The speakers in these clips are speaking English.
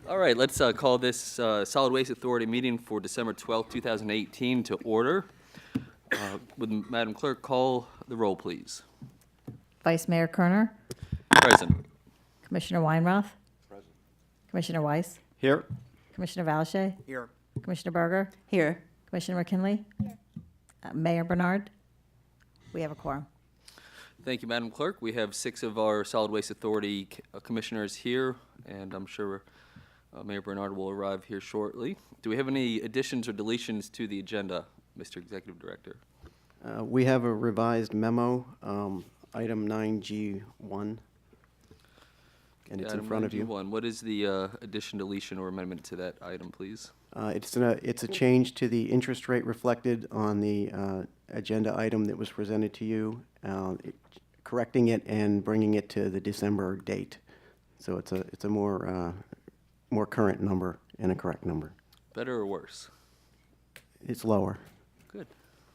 All right, let's call this Solid Waste Authority meeting for December 12th, 2018 to order. Would Madam Clerk call the roll, please? Vice Mayor Kerner, Present. Commissioner Weinroth, Commissioner Weiss, Here. Commissioner Valashay, Here. Commissioner Berger, Here. Commissioner McKinley, Mayor Bernard. We have a quorum. Thank you, Madam Clerk. We have 6 of our Solid Waste Authority commissioners here, and I'm sure Mayor Bernard will arrive here shortly. Do we have any additions or deletions to the agenda, Mr. Executive Director? We have a revised memo, item 9G1, and it's in Item front of you. 9G1. What is the addition, deletion, or amendment to that item, please? It's a change to the interest rate reflected on the agenda item that was presented to you, correcting it and bringing it to the December date. So it's a more current number and a correct number. Better or worse? It's lower. Good.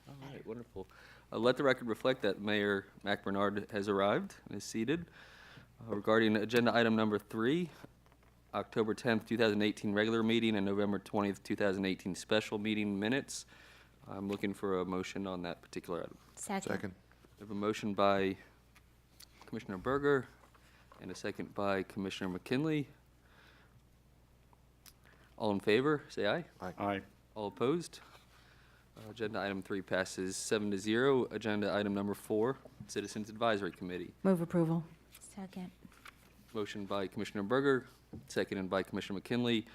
All right, wonderful. Let the record reflect that Mayor Mac Bernard has arrived and is seated. Regarding agenda item number 3, October 10th, 2018 regular meeting and November 20th, 2018 special meeting minutes. I'm looking for a motion on that particular item. Second. We have a motion by Commissioner Berger and a second by Commissioner McKinley. All in favor, say aye. Aye. All opposed? Agenda item 3 passes 7-0. Agenda item number 4, Citizens Advisory Committee. Move approval. Second. Motion by Commissioner Berger, seconded by Commissioner McKinley.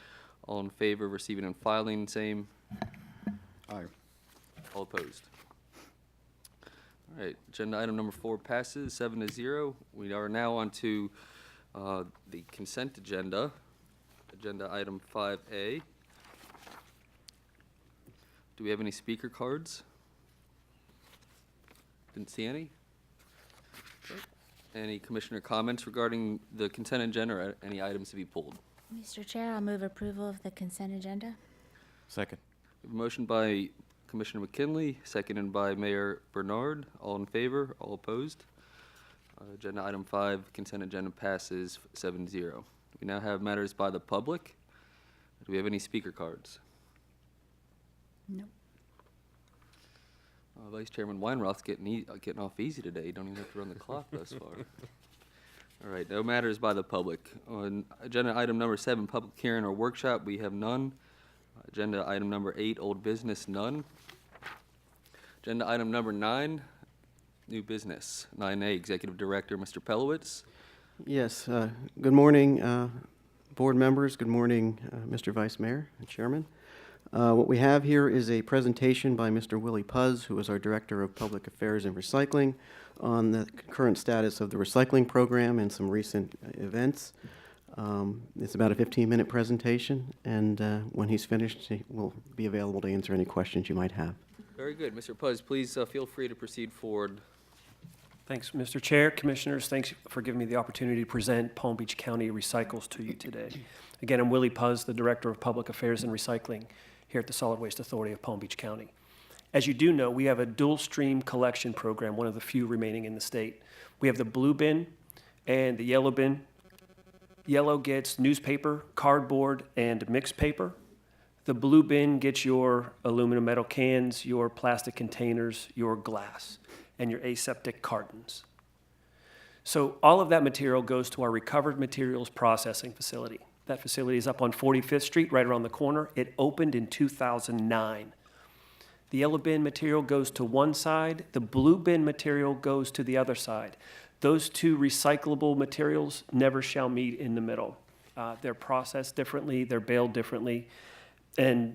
All in favor of receiving and filing, same. Aye. All opposed? All right, agenda item number 4 passes 7-0. We are now on to the consent agenda. Agenda item 5A. Do we have any speaker cards? Didn't see any. Okay. Any commissioner comments regarding the consent agenda or any items to be pulled? Mr. Chair, I'll move approval of the consent agenda. Second. We have a motion by Commissioner McKinley, seconded by Mayor Bernard. All in favor? All opposed? Agenda item 5, consent agenda passes 7-0. We now have matters by the public. Do we have any speaker cards? No. Vice Chairman Weinroth's getting off easy today. You don't even have to run the clock thus far. All right, no matters by the public. On agenda item number 7, public hearing or workshop, we have none. Agenda item number 8, old business, none. Agenda item number 9, new business. 9A, Executive Director, Mr. Pelowitz. Yes, good morning, board members. Good morning, Mr. Vice Mayor and Chairman. What we have here is a presentation by Mr. Willie Puz, who is our Director of Public Affairs and Recycling, on the current status of the recycling program and some recent events. It's about a 15-minute presentation, and when he's finished, he will be available to answer any questions you might have. Very good. Mr. Puz, please feel free to proceed forward. Thanks, Mr. Chair. Commissioners, thanks for giving me the opportunity to present Palm Beach County Recycles to you today. Again, I'm Willie Puz, the Director of Public Affairs and Recycling here at the Solid Waste Authority of Palm Beach County. As you do know, we have a dual stream collection program, one of the few remaining in the state. We have the blue bin and the yellow bin. Yellow gets newspaper, cardboard, and mixed paper. The blue bin gets your aluminum metal cans, your plastic containers, your glass, and your aseptic cartons. So all of that material goes to our recovered materials processing facility. That facility is up on 45th Street, right around the corner. It opened in 2009. The yellow bin material goes to one side. The blue bin material goes to the other side. Those two recyclable materials never shall meet in the middle. They're processed differently, they're baled differently, and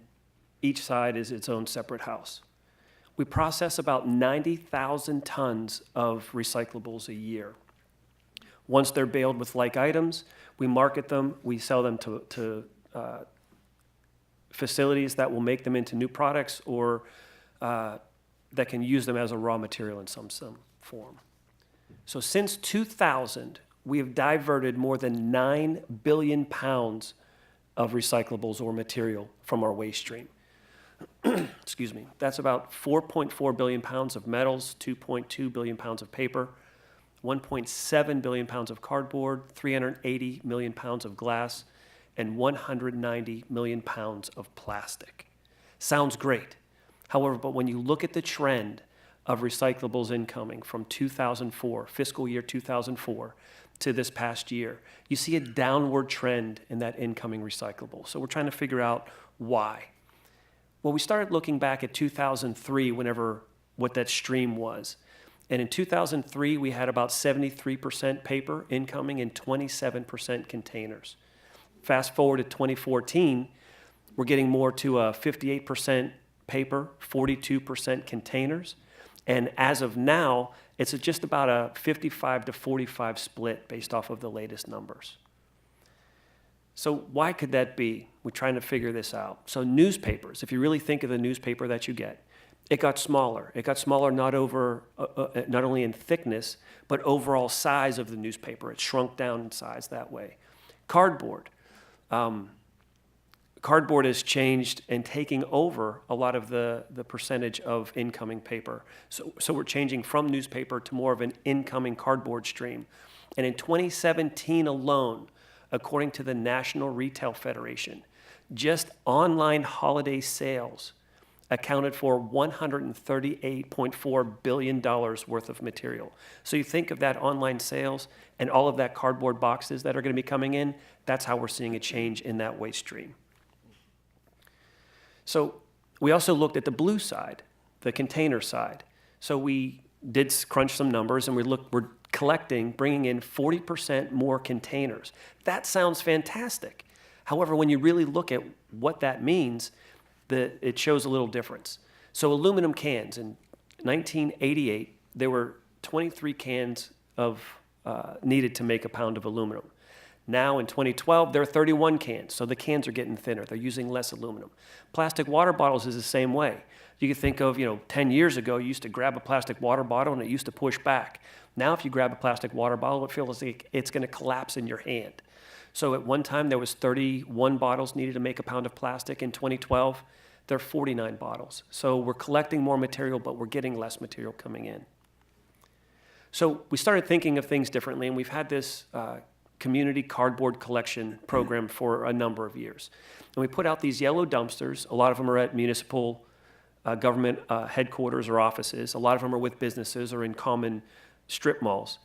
each side is its own separate house. We process about 90,000 tons of recyclables a year. Once they're baled with like items, we market them, we sell them to facilities that will make them into new products or that can use them as a raw material in some form. So since 2000, we have diverted more than 9 billion pounds of recyclables or material from our waste stream. Excuse me. That's about 4.4 billion pounds of metals, 2.2 billion pounds of paper, 1.7 billion pounds of cardboard, 380 million pounds of glass, and 190 million pounds of plastic. Sounds great. However, but when you look at the trend of recyclables incoming from 2004, fiscal year 2004, to this past year, you see a downward trend in that incoming recyclable. So we're trying to figure out why. Well, we started looking back at 2003, what that stream was. And in 2003, we had about 73% paper incoming and 27% containers. Fast forward to 2014, we're getting more to a 58% paper, 42% containers. And as of now, it's just about a 55 to 45 split based off of the latest numbers. So why could that be? We're trying to figure this out. So newspapers, if you really think of the newspaper that you get, it got smaller. It got smaller not only in thickness, but overall size of the newspaper. It shrunk down in size that way. Cardboard. Cardboard has changed and taking over a lot of the percentage of incoming paper. So we're changing from newspaper to more of an incoming cardboard stream. And in 2017 alone, according to the National Retail Federation, just online holiday sales accounted for $138.4 billion worth of material. So you think of that online sales and all of that cardboard boxes that are going to be coming in, that's how we're seeing a change in that waste stream. So we also looked at the blue side, the container side. So we did crunch some numbers and we're collecting, bringing in 40% more containers. That sounds fantastic. However, when you really look at what that means, it shows a little difference. So aluminum cans, in 1988, there were 23 cans needed to make a pound of aluminum. Now in 2012, there are 31 cans, so the cans are getting thinner. They're using less aluminum. Plastic water bottles is the same way. You can think of, 10 years ago, you used to grab a plastic water bottle and it used to push back. Now if you grab a plastic water bottle, it feels like it's going to collapse in your hand. So at one time, there was 31 bottles needed to make a pound of plastic. In 2012, there are 49 bottles. So we're collecting more material, but we're getting less material coming in. So we started thinking of things differently, and we've had this community cardboard collection program for a number of years. And we put out these yellow dumpsters. A lot of them are at municipal government headquarters or offices. A lot of them are with businesses or in common strip malls.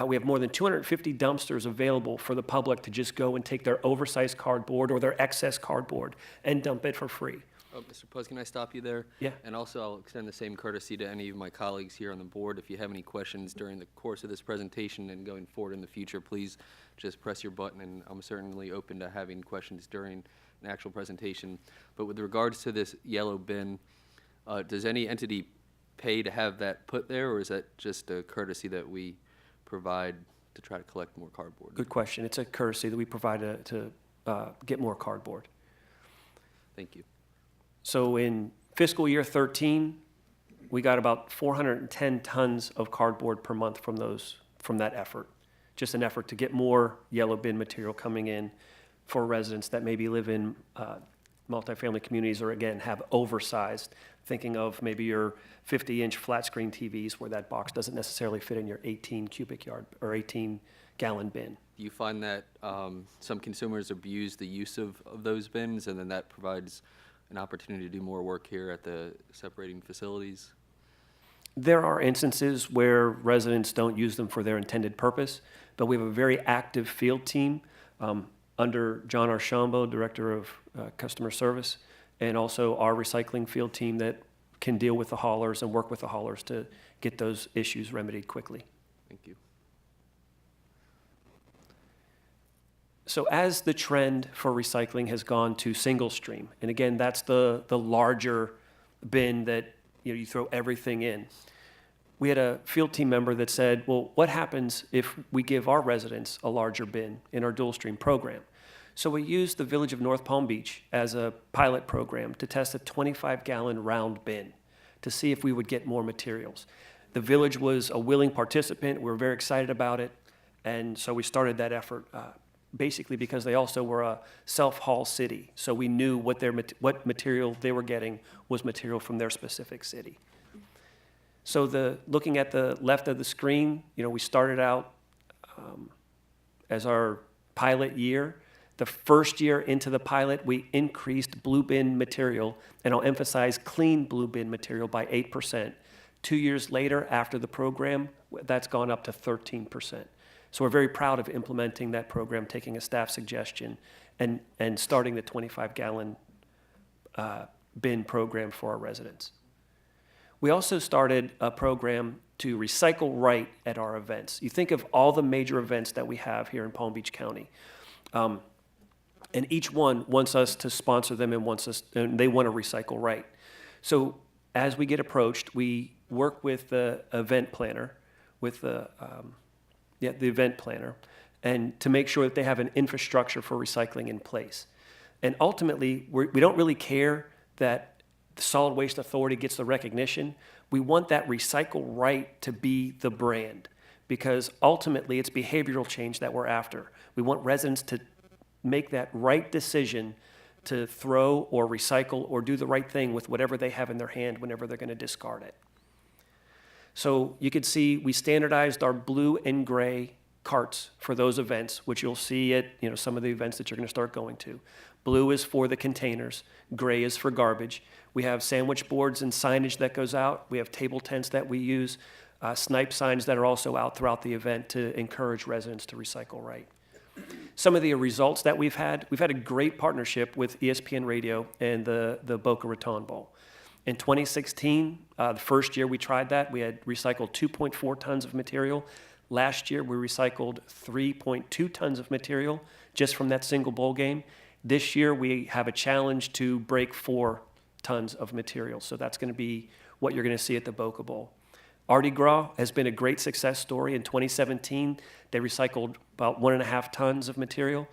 We have more than 250 dumpsters available for the public to just go and take their oversized cardboard or their excess cardboard and dump it for free. Oh, Mr. Puzz, can I stop you there? Yeah. And also, I'll extend the same courtesy to any of my colleagues here on the board. If you have any questions during the course of this presentation and going forward in the future, please just press your button, and I'm certainly open to having questions during an actual presentation. But with regards to this yellow bin, does any entity pay to have that put there, or is that just a courtesy that we provide to try to collect more cardboard? Good question. It's a courtesy that we provide to get more cardboard. Thank you. So in fiscal year 13, we got about 410 tons of cardboard per month from that effort. Just an effort to get more yellow bin material coming in for residents that maybe live in multifamily communities or, again, have oversized, thinking of maybe your 50-inch flat screen TVs where that box doesn't necessarily fit in your 18 cubic yard or 18-gallon bin. Do you find that some consumers abuse the use of those bins, and then that provides an opportunity to do more work here at the separating facilities? There are instances where residents don't use them for their intended purpose, but we have a very active field team under John Archambault, Director of Customer Service, and also our recycling field team that can deal with the haulers and work with the haulers to get those issues remedied quickly. Thank you. So as the trend for recycling has gone to single stream, and again, that's the larger bin that you throw everything in. We had a field team member that said, well, what happens if we give our residents a larger bin in our dual stream program? So we used the Village of North Palm Beach as a pilot program to test a 25-gallon round bin to see if we would get more materials. The village was a willing participant. We were very excited about it. And so we started that effort basically because they also were a self-haul city. So we knew what material they were getting was material from their specific city. So looking at the left of the screen, we started out as our pilot year. The first year into the pilot, we increased blue bin material, and I'll emphasize clean blue bin material, by 8%. 2 years later, after the program, that's gone up to 13%. So we're very proud of implementing that program, taking a staff suggestion and starting the 25-gallon bin program for our residents. We also started a program to recycle right at our events. You think of all the major events that we have here in Palm Beach County. And each one wants us to sponsor them and they want to recycle right. So as we get approached, we work with the event planner, and to make sure that they have an infrastructure for recycling in place. And ultimately, we don't really care that the Solid Waste Authority gets the recognition. We want that recycle right to be the brand, because ultimately it's behavioral change that we're after. We want residents to make that right decision to throw or recycle or do the right thing with whatever they have in their hand whenever they're going to discard it. So you could see we standardized our blue and gray carts for those events, which you'll see at some of the events that you're going to start going to. Blue is for the containers, gray is for garbage. We have sandwich boards and signage that goes out. We have table tents that we use, snipe signs that are also out throughout the event to encourage residents to recycle right. Some of the results that we've had a great partnership with ESPN Radio and the Boca Raton Bowl. In 2016, the first year we tried that, we had recycled 2.4 tons of material. Last year, we recycled 3.2 tons of material just from that single bowl game. This year, we have a challenge to break 4 tons of material. So that's going to be what you're going to see at the Boca Bowl. Mardi Gras has been a great success story. In 2017, they recycled about 1.5 tons of material.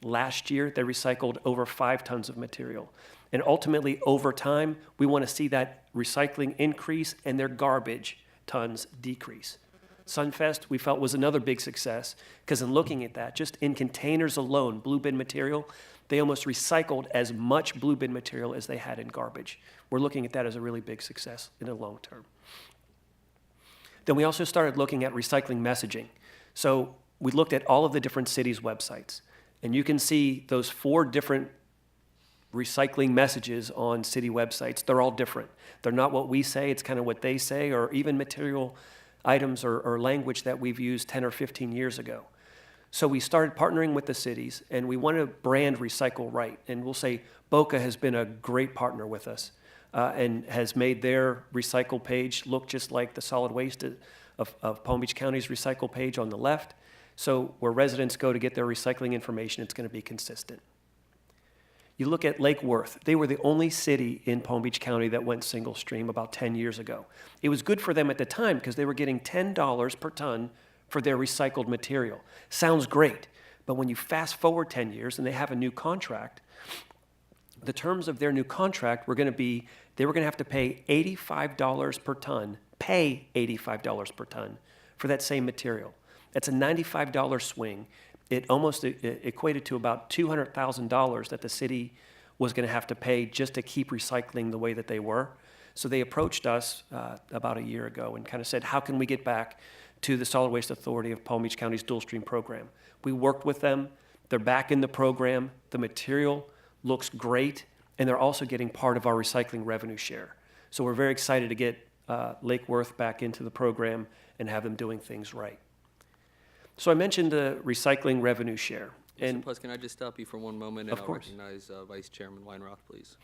Last year, they recycled over 5 tons of material. And ultimately, over time, we want to see that recycling increase and their garbage tons decrease. Sunfest, we felt, was another big success, because in looking at that, just in containers alone, blue bin material, they almost recycled as much blue bin material as they had in garbage. We're looking at that as a really big success in the long term. Then we also started looking at recycling messaging. So we looked at all of the different cities' websites, and you can see those 4 different recycling messages on city websites. They're all different. They're not what we say, it's kind of what they say, or even material items or language that we've used 10 or 15 years ago. So we started partnering with the cities, and we want to brand Recycle Right. And we'll say Boca has been a great partner with us and has made their recycle page look just like the solid waste of Palm Beach County's recycle page on the left. So where residents go to get their recycling information, it's going to be consistent. You look at Lake Worth. They were the only city in Palm Beach County that went single stream about 10 years ago. It was good for them at the time because they were getting $10 per ton for their recycled material. Sounds great, but when you fast forward 10 years and they have a new contract, the terms of their new contract were going to be, they were going to have to pay $85 per ton, per ton for that same material. That's a $95 swing. It almost equated to about $200,000 that the city was going to have to pay just to keep recycling the way that they were. So they approached us about a year ago and kind of said, how can we get back to the Solid Waste Authority of Palm Beach County's dual stream program? We worked with them. They're back in the program. The material looks great, and they're also getting part of our recycling revenue share. So we're very excited to get Lake Worth back into the program and have them doing things right. So I mentioned the recycling revenue share. Mr. Plus, can I just stop you for one moment? Of and course. I'll recognize Vice Chairman Weinroth, please.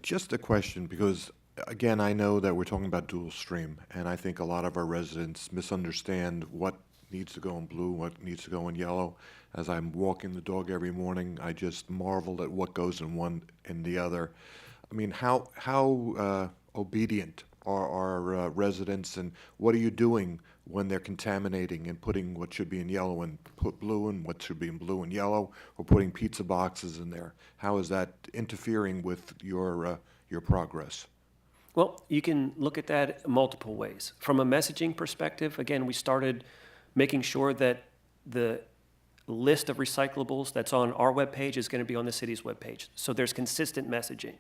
Just a question, because again, I know that we're talking about dual stream, and I think a lot of our residents misunderstand what needs to go in blue, what needs to go in yellow. As I'm walking the dog every morning, I just marvel at what goes in one and the other. I mean, how obedient are our residents, and what are you doing when they're contaminating and putting what should be in yellow and put blue and what should be in blue and yellow, or putting pizza boxes in there? How is that interfering with your progress? Well, you can look at that multiple ways. From a messaging perspective, again, we started making sure that the list of recyclables that's on our webpage is going to be on the city's webpage. So there's consistent messaging.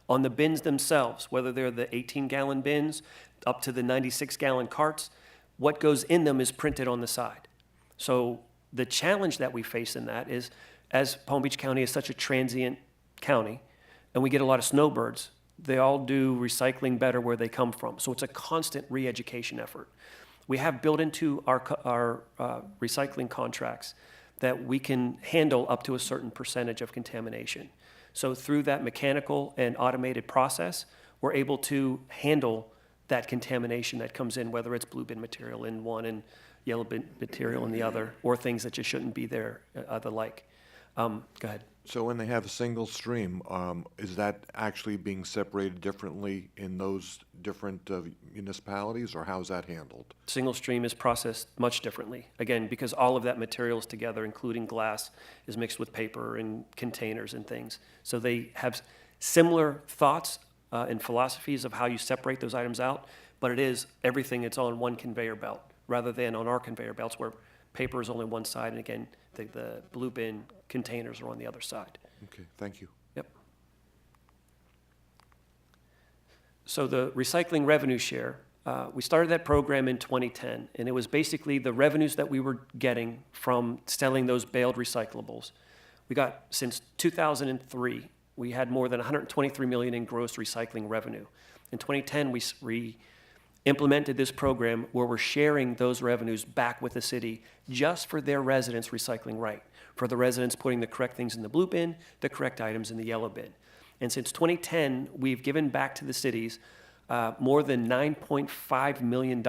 On the bins themselves, whether they're the 18-gallon bins up to the 96-gallon carts, what goes in them is printed on the side. So The challenge that we face in that is, as Palm Beach County is such a transient county, and we get a lot of snowbirds, they all do recycling better where they come from. So it's a constant re-education effort. We have built into our recycling contracts that we can handle up to a certain percentage of contamination. So through that mechanical and automated process, we're able to handle that contamination that comes in, whether it's blue bin material in one and yellow bin material in the other, or things that just shouldn't be there, the like. Go ahead. So when they have a single stream, is that actually being separated differently in those different municipalities, or how's that handled? Single stream is processed much differently. Again, because all of that material is together, including glass, is mixed with paper and containers and things. So they have similar thoughts and philosophies of how you separate those items out, but it is everything, it's on one conveyor belt, rather than on our conveyor belts where paper is only one side, and again, the blue bin containers are on the other side. Okay, thank you. Yep. So the recycling revenue share, we started that program in 2010, and it was basically the revenues that we were getting from selling those baled recyclables. We got, since 2003, we had more than $123 million in gross recycling revenue. In 2010, we implemented this program where we're sharing those revenues back with the city just for their residents recycling right, for the residents putting the correct things in the blue bin, the correct items in the yellow bin. And since 2010, we've given back to the cities more than $9.5 million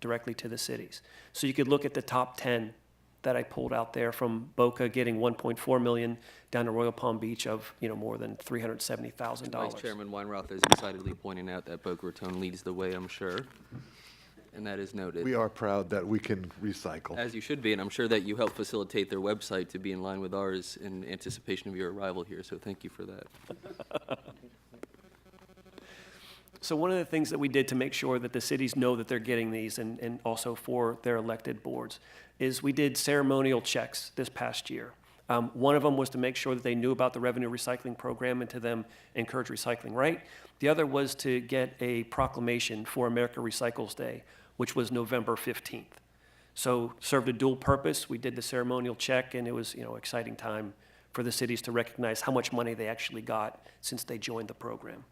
directly to the cities. So you could look at the top 10 that I pulled out there, from Boca getting $1.4 million down to Royal Palm Beach of more than $370,000. Vice Chairman Weinroth is excitedly pointing out that Boca Raton leads the way, I'm sure, and that is noted. We are proud that we can recycle. As you should be, and I'm sure that you helped facilitate their website to be in line with ours in anticipation of your arrival here, so thank you for that. So one of the things that we did to make sure that the cities know that they're getting these, and also for their elected boards, is we did ceremonial checks this past year. One of them was to make sure that they knew about the revenue recycling program and to them encourage recycling right. The other was to get a proclamation for America Recycles Day, which was November 15th. So served a dual purpose. We did the ceremonial check, and it was exciting time for the cities to recognize how much money they actually got since they joined the program.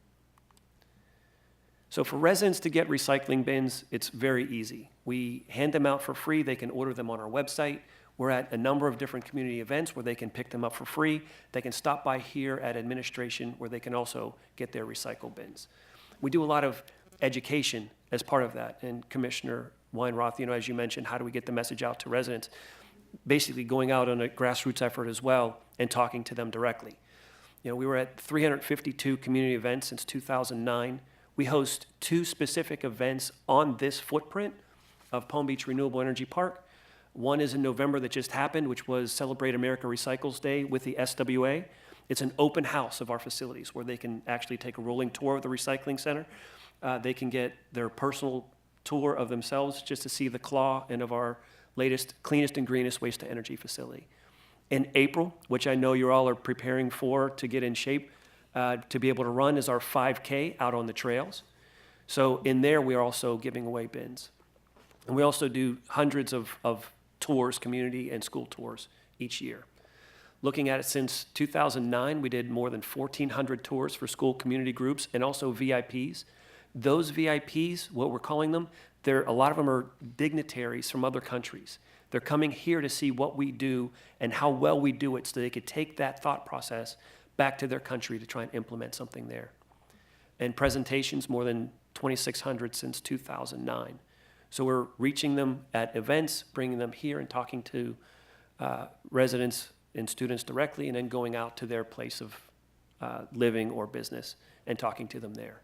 So for residents to get recycling bins, it's very easy. We hand them out for free. They can order them on our website. We're at a number of different community events where they can pick them up for free. They can stop by here at administration, where they can also get their recycle bins. We do a lot of education as part of that. And Commissioner Weinroth, as you mentioned, how do we get the message out to residents? Basically going out on a grassroots effort as well and talking to them directly. We were at 352 community events since 2009. We host 2 specific events on this footprint of Palm Beach Renewable Energy Park. One is in November that just happened, which was Celebrate America Recycles Day with the SWA. It's an open house of our facilities where they can actually take a rolling tour of the recycling center. They can get their personal tour of themselves just to see the claw and of our latest, cleanest and greenest waste to energy facility. In April, which I know you all are preparing for to get in shape, to be able to run, is our 5K out on the trails. So in there, we are also giving away bins. And we also do hundreds of tours, community and school tours each year. Looking at it since 2009, we did more than 1,400 tours for school community groups and also VIPs. Those VIPs, what we're calling them, a lot of them are dignitaries from other countries. They're coming here to see what we do and how well we do it, so they could take that thought process back to their country to try and implement something there. And presentations, more than 2,600 since 2009. So we're reaching them at events, bringing them here and talking to residents and students directly, and then going out to their place of living or business and talking to them there.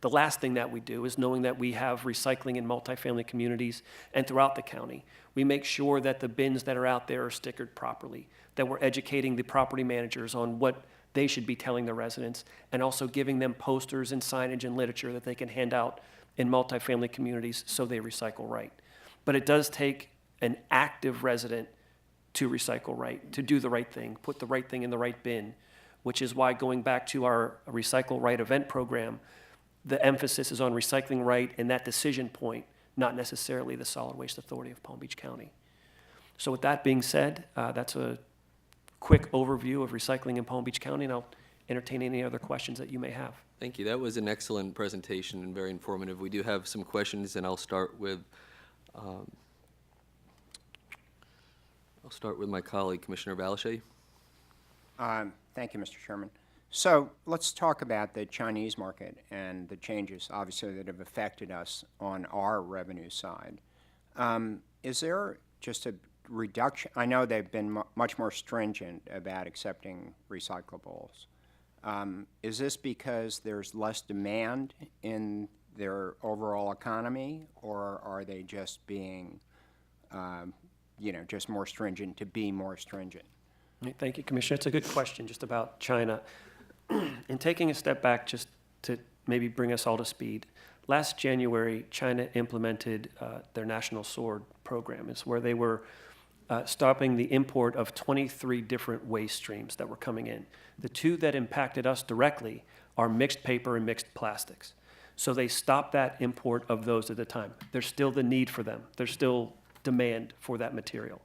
The last thing that we do is, knowing that we have recycling in multifamily communities and throughout the county, we make sure that the bins that are out there are stickered properly, that we're educating the property managers on what they should be telling the residents, and also giving them posters and signage and literature that they can hand out in multifamily communities so they recycle right. But it does take an active resident to recycle right, to do the right thing, put the right thing in the right bin, which is why, going back to our Recycle Right event program, the emphasis is on recycling right and that decision point, not necessarily the Solid Waste Authority of Palm Beach County. So with that being said, that's a quick overview of recycling in Palm Beach County, and I'll entertain any other questions that you may have. Thank you. That was an excellent presentation and very informative. We do have some questions, and I'll start with my colleague, Commissioner Valche. Thank you, Mr. Chairman. So let's talk about the Chinese market and the changes, obviously, that have affected us on our revenue side. Is there just a reduction? I know they've been much more stringent about accepting recyclables. Is this because there's less demand in their overall economy, or are they just being, just more stringent to be more stringent? Thank you, Commissioner. It's a good question just about China. And taking a step back just to maybe bring us all to speed, last January, China implemented their National Sword program. It's where they were stopping the import of 23 different waste streams that were coming in. The two that impacted us directly are mixed paper and mixed plastics. So they stopped that import of those at the time. There's still the need for them. There's still demand for that material.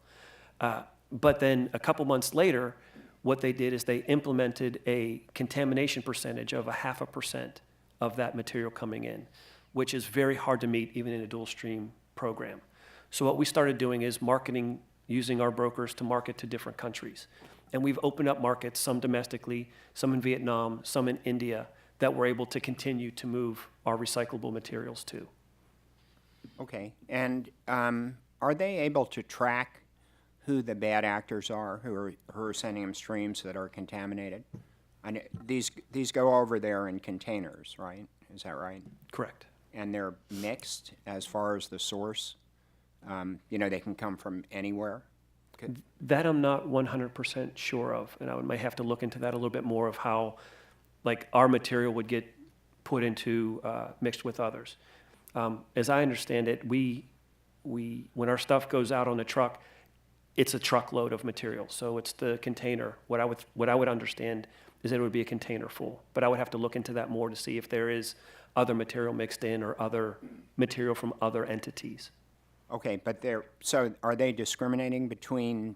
But then a couple months later, what they did is they implemented a contamination percentage of 0.5% of that material coming in, which is very hard to meet even in a dual stream program. So what we started doing is marketing, using our brokers to market to different countries. And we've opened up markets, some domestically, some in Vietnam, some in India, that we're able to continue to move our recyclable materials to. Okay, and are they able to track who the bad actors are who are sending them streams that are contaminated? I know these go over there in containers, right? Is that right? Correct. And they're mixed as far as the source? They can come from anywhere? That I'm not 100% sure of, and I might have to look into that a little bit more of how, like, our material would get put into, mixed with others. As I understand it, when our stuff goes out on a truck, it's a truckload of material, so it's the container. What I would understand is that it would be a container full, but I would have to look into that more to see if there is other material mixed in or other material from other entities. Okay, but so are they discriminating between,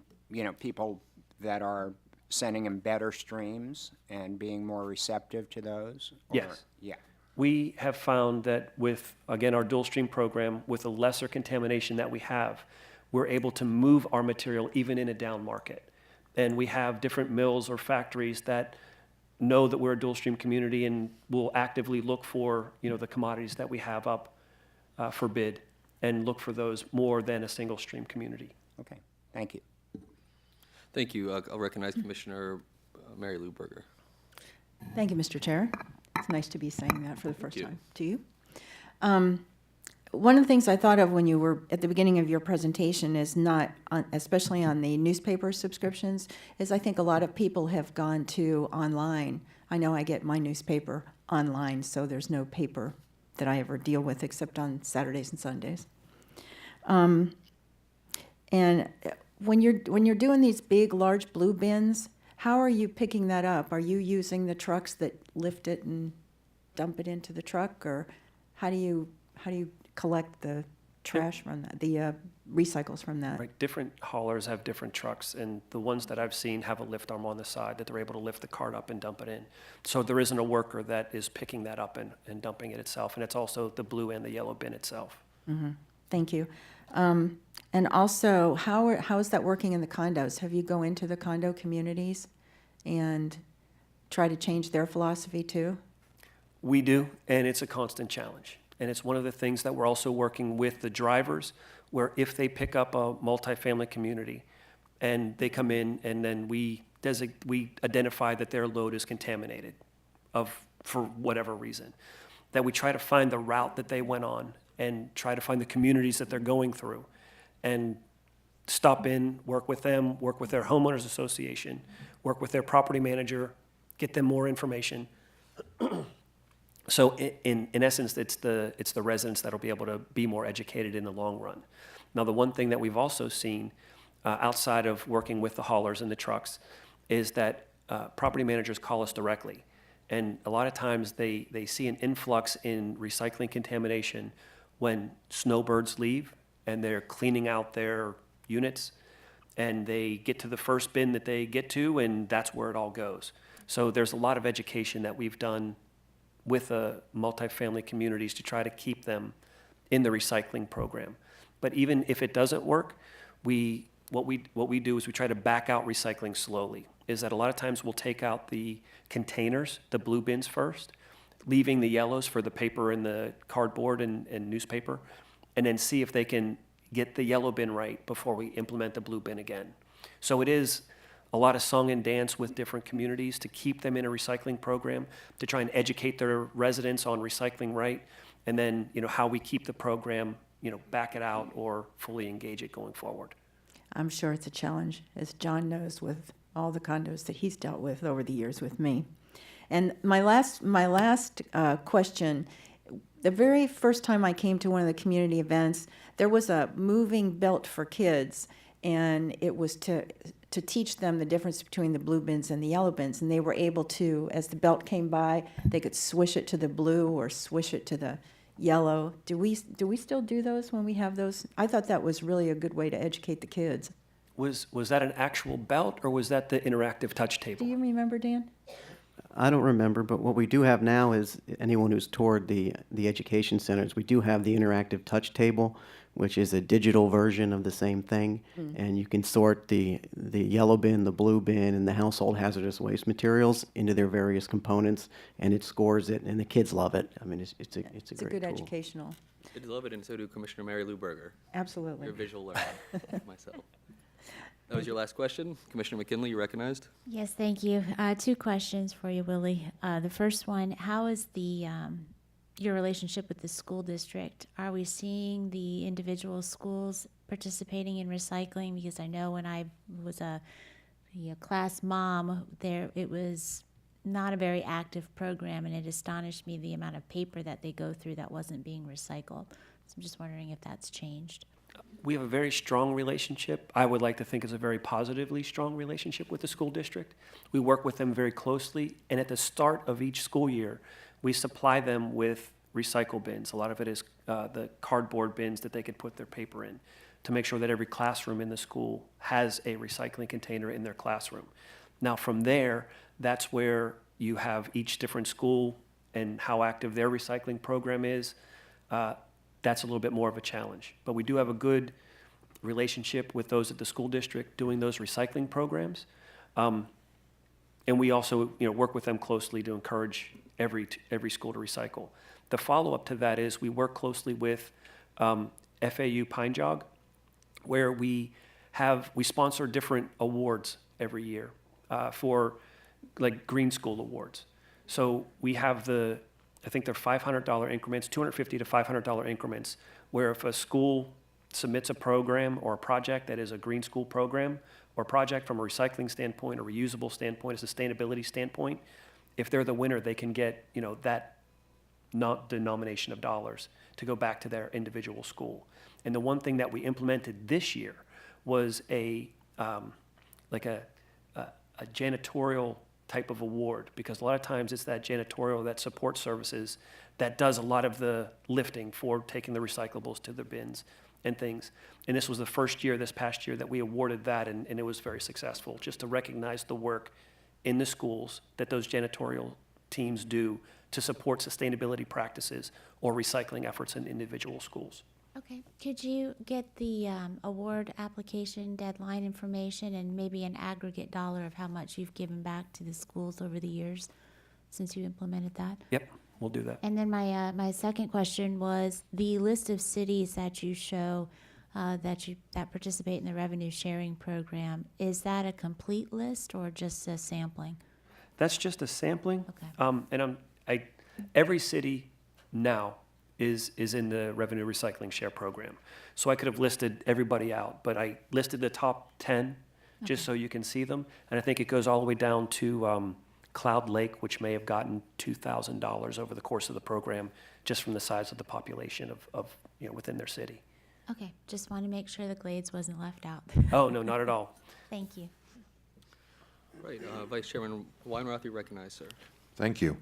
people that are sending them better streams and being more receptive to those? Or- Yes. Yeah. We have found that with, again, our dual stream program, with the lesser contamination that we have, we're able to move our material even in a down market. And we have different mills or factories that know that we're a dual stream community and will actively look for, the commodities that we have up for bid and look for those more than a single stream community. Okay, thank you. Thank you. I'll recognize Commissioner Mary Lou Berger. Thank you, Mr. Chair. It's nice to be saying that for the first you. time to you. One of the things I thought of when you were at the beginning of your presentation is especially on the newspaper subscriptions, is I think a lot of people have gone to online. I know I get my newspaper online, so there's no paper that I ever deal with except on Saturdays and Sundays. And when you're doing these big, large blue bins, how are you picking that up? Are you using the trucks that lift it and dump it into the truck, or how do you collect the trash from that, the recycles from that? Right, different haulers have different trucks, and the ones that I've seen have a lift arm on the side that they're able to lift the cart up and dump it in. So there isn't a worker that is picking that up and dumping it itself, and it's also the blue and the yellow bin itself. Mm-hmm. Thank you. And also, how is that working in the condos? Have you go into the condo communities and try to change their philosophy too? We do, and it's a constant challenge. And it's one of the things that we're also working with the drivers, where if they pick up a multifamily community and they come in and then we identify that their load is contaminated for whatever reason, that we try to find the route that they went on and try to find the communities that they're going through and stop in, work with them, work with their homeowners association, work with their property manager, get them more information. So in essence, it's the residents that'll be able to be more educated in the long run. Now, the one thing that we've also seen outside of working with the haulers and the trucks is that property managers call us directly. And a lot of times they see an influx in recycling contamination when snowbirds leave and they're cleaning out their units. and they get to the first bin that they get to, and that's where it all goes. So there's a lot of education that we've done with multifamily communities to try to keep them in the recycling program. But even if it doesn't work, what we do is we try to back out recycling slowly. Is that a lot of times we'll take out the containers, the blue bins first, leaving the yellows for the paper and the cardboard and newspaper, and then see if they can get the yellow bin right before we implement the blue bin again. So it is a lot of song and dance with different communities to keep them in a recycling program, to try and educate their residents on recycling right, and then, how we keep the program, back it out or fully engage it going forward. I'm sure it's a challenge, as John knows, with all the condos that he's dealt with over the years with me. And my last question, the very first time I came to one of the community events, there was a moving belt for kids, and it was to teach them the difference between the blue bins and the yellow bins. And they were able to, as the belt came by, they could swish it to the blue or swish it to the yellow. Do we still do those when we have those? I thought that was really a good way to educate the kids. Was that an actual belt, or was that the interactive touch Do table? you remember, Dan? I don't remember, but what we do have now is, anyone who's toured the education centers, we do have the interactive touch table, which is a digital version of the same thing. And you can sort the yellow bin, the blue bin, and the household hazardous waste materials into their various components, and it scores it, and the kids love it. I mean, it's a great It's a good tool. educational. I love it, and so do Commissioner Mary Lou Berger. Absolutely. You're a visual learner, myself. That was your last question. Commissioner McKinley, you recognized. Yes, thank you. 2 questions for you, Willie. The first one, how is your relationship with the school district? Are we seeing the individual schools participating in recycling? Because I know when I was a class mom, it was not a very active program, and it astonished me the amount of paper that they go through that wasn't being recycled. So I'm just wondering if that's changed. We have a very strong relationship. I would like to think is a very positively strong relationship with the school district. We work with them very closely, and at the start of each school year, we supply them with recycle bins. A lot of it is the cardboard bins that they could put their paper in, to make sure that every classroom in the school has a recycling container in their classroom. Now, from there, that's where you have each different school and how active their recycling program is. That's a little bit more of a challenge. But we do have a good relationship with those at the school district doing those recycling programs. And we also, work with them closely to encourage every school to recycle. The follow-up to that is we work closely with FAU Pine Jog, where we sponsor different awards every year for like Green School Awards. So we have I think they're $500 increments, $250 to $500 increments, where if a school submits a program or a project that is a green school program or project from a recycling standpoint, a reusable standpoint, a sustainability standpoint, if they're the winner, they can get, that denomination of dollars to go back to their individual school. And the one thing that we implemented this year was a janitorial type of award, because a lot of times it's that janitorial, that support services that does a lot of the lifting for taking the recyclables to the bins and things. And this was the first year, this past year, that we awarded that, and it was very successful, just to recognize the work in the schools that those janitorial teams do to support sustainability practices or recycling efforts in individual schools. Okay. Could you get the award application deadline information and maybe an aggregate dollar of how much you've given back to the schools over the years since you implemented that? Yep, we'll do that. And then my second question was the list of cities that you show that participate in the revenue sharing program. Is that a complete list or just a sampling? That's just a sampling. Okay. And every city now is in the revenue recycling share program. So I could have listed everybody out, but I listed the top 10 just so you can see them. And I think it goes all the way down to Cloud Lake, which may have gotten $2,000 over the course of the program, just from the size of the population of within their city. Okay. Just want to make sure the Glades wasn't left out. Oh, no, not at all. Thank you. Right, Vice Chairman Weinroth, you recognize, sir. Thank you.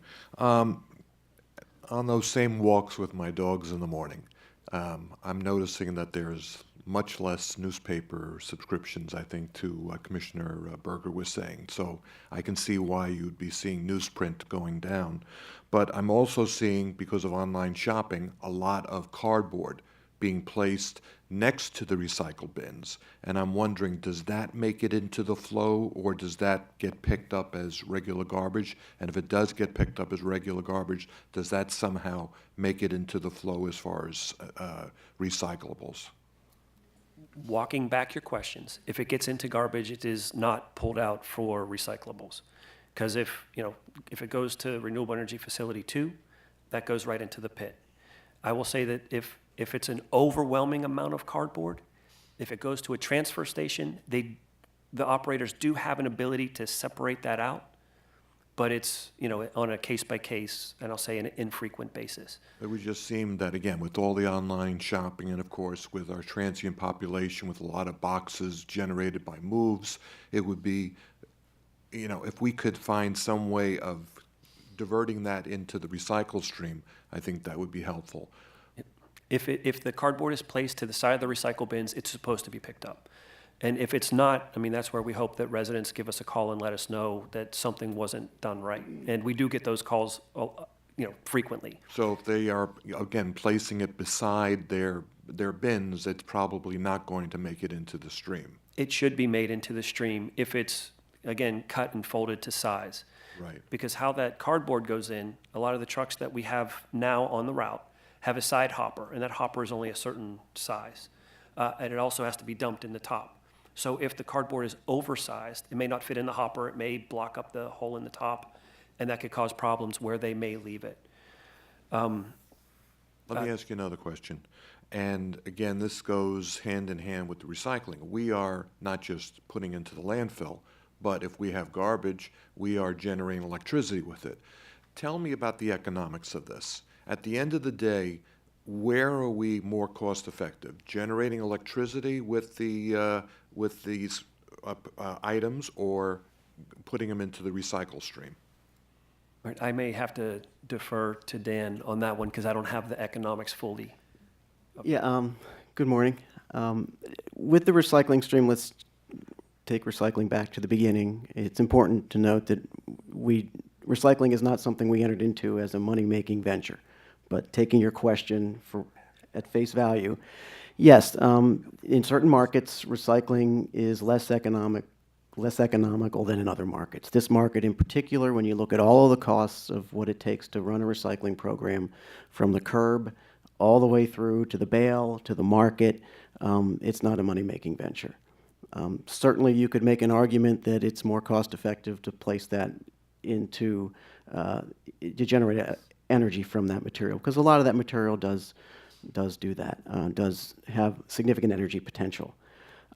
On those same walks with my dogs in the morning, I'm noticing that there's much less newspaper subscriptions, I think, to Commissioner Berger was saying. So I can see why you'd be seeing newsprint going down. But I'm also seeing, because of online shopping, a lot of cardboard being placed next to the recycle bins. And I'm wondering, does that make it into the flow, or does that get picked up as regular garbage? And if it does get picked up as regular garbage, does that somehow make it into the flow as far as recyclables? Walking back your questions, if it gets into garbage, it is not pulled out for recyclables. Because if it goes to Renewable Energy Facility 2, that goes right into the pit. I will say that if it's an overwhelming amount of cardboard, if it goes to a transfer station, the operators do have an ability to separate that out, but it's, on a case-by-case, and I'll say an infrequent basis. It would just seem that, again, with all the online shopping and, of course, with our transient population, with a lot of boxes generated by moves, it would be, if we could find some way of diverting that into the recycle stream, I think that would be helpful. If the cardboard is placed to the side of the recycle bins, it's supposed to be picked up. And if it's not, that's where we hope that residents give us a call and let us know that something wasn't done right. And we do get those calls, frequently. So if they are, again, placing it beside their bins, it's probably not going to make it into the stream. It should be made into the stream if it's, again, cut and folded to size. Right. Because how that cardboard goes in, a lot of the trucks that we have now on the route have a side hopper, and that hopper is only a certain size. And it also has to be dumped in the top. So if the cardboard is oversized, it may not fit in the hopper, it may block up the hole in the top, and that could cause problems where they may leave it. Let me ask you another question. And again, this goes hand in hand with the recycling. We are not just putting into the landfill, but if we have garbage, we are generating electricity with it. Tell me about the economics of this. At the end of the day, where are we more cost effective? Generating electricity with these items, or putting them into the recycle stream? Right, I may have to defer to Dan on that one because I don't have the economics fully. Yeah, good morning. With the recycling stream, let's take recycling back to the beginning. It's important to note that recycling is not something we entered into as a money-making venture. But taking your question at face value, yes, in certain markets, recycling is less economical than in other markets. This market in particular, when you look at all of the costs of what it takes to run a recycling program, from the curb all the way through to the bale, to the market, it's not a money-making venture. Certainly, you could make an argument that it's more cost-effective to place that into, to generate energy from that material, because a lot of that material does do that, does have significant energy potential.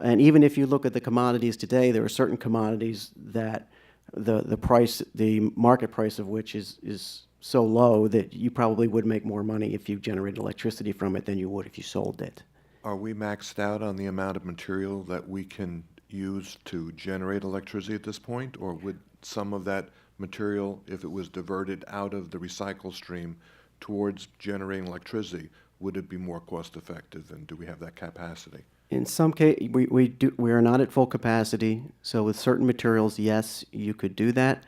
And even if you look at the commodities today, there are certain commodities that the market price of which is so low that you probably would make more money if you generated electricity from it than you would if you sold it. Are we maxed out on the amount of material that we can use to generate electricity at this point? Or would some of that material, if it was diverted out of the recycle stream towards generating electricity, would it be more cost effective, and do we have that capacity? In some case, we are not at full capacity, so with certain materials, yes, you could do that.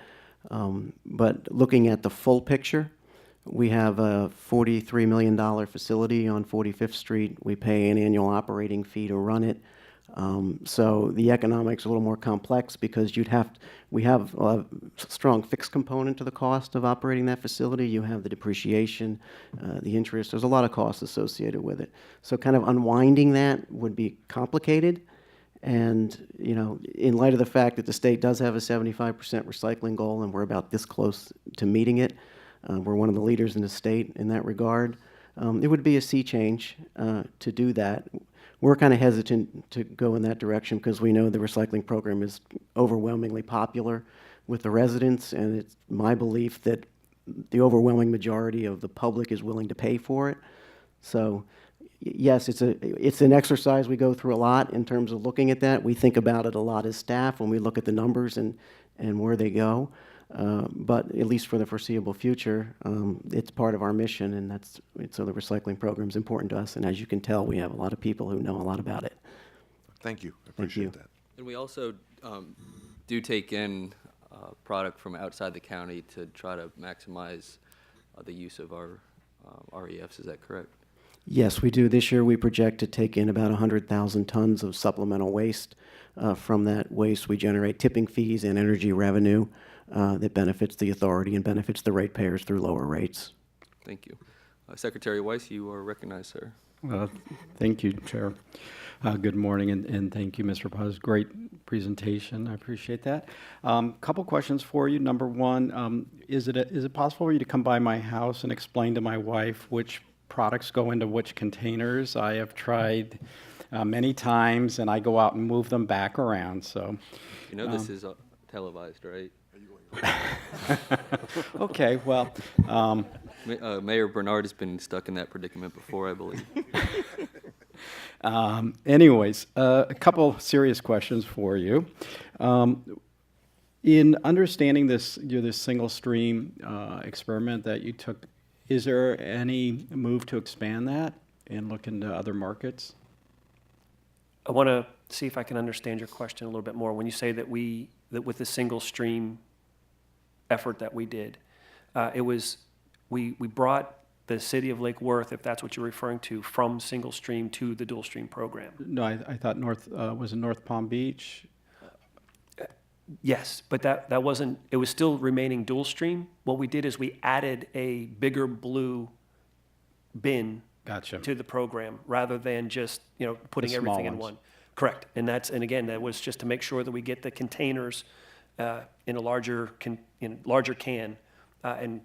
But looking at the full picture, we have a $43 million facility on 45th Street. We pay an annual operating fee to run it. So the economics are a little more complex because we have a strong fixed component to the cost of operating that facility. You have the depreciation, the interest. There's a lot of costs associated with it. So kind of unwinding that would be complicated. And, in light of the fact that the state does have a 75% recycling goal and we're about this close to meeting it, we're one of the leaders in the state in that regard. It would be a sea change to do that. We're kind of hesitant to go in that direction because we know the recycling program is overwhelmingly popular with the residents, and it's my belief that the overwhelming majority of the public is willing to pay for it. So, yes, it's an exercise we go through a lot in terms of looking at that. We think about it a lot as staff when we look at the numbers and where they go. But at least for the foreseeable future, it's part of our mission, and so the recycling program is important to us. And as you can tell, we have a lot of people who know a lot about it. Thank you. I Thank appreciate you. that. And we also do take in product from outside the county to try to maximize the use of our REFs. Is that correct? Yes, we do. This year, we project to take in about 100,000 tons of supplemental waste. From that waste, we generate tipping fees and energy revenue that benefits the authority and benefits the ratepayers through lower rates. Thank you. Secretary Weiss, you are recognized, sir. Thank you, Chair. Good morning, and thank you, Mr. Puz. Great presentation. I appreciate that. Couple questions for you. Number one, is it possible for you to come by my house and explain to my wife which products go into which containers? I have tried many times, and I go out and move them back around. So, You know this is televised, right? okay, well. Mayor Bernard has been stuck in that predicament before, I believe. Anyways, a couple serious questions for you. In understanding this single stream experiment that you took, is there any move to expand that and look into other markets? I want to see if I can understand your question a little bit more. When you say that with the single stream effort that we did, we brought the city of Lake Worth, if that's what you're referring to, from single stream to the dual stream program. No, I thought was it North Palm Beach? Yes, but that wasn't, it was still remaining dual stream. What we did is we added a bigger blue bin Gotcha. to the program rather than just, putting small everything in ones. one. Correct. And again, that was just to make sure that we get the containers in a larger can, and,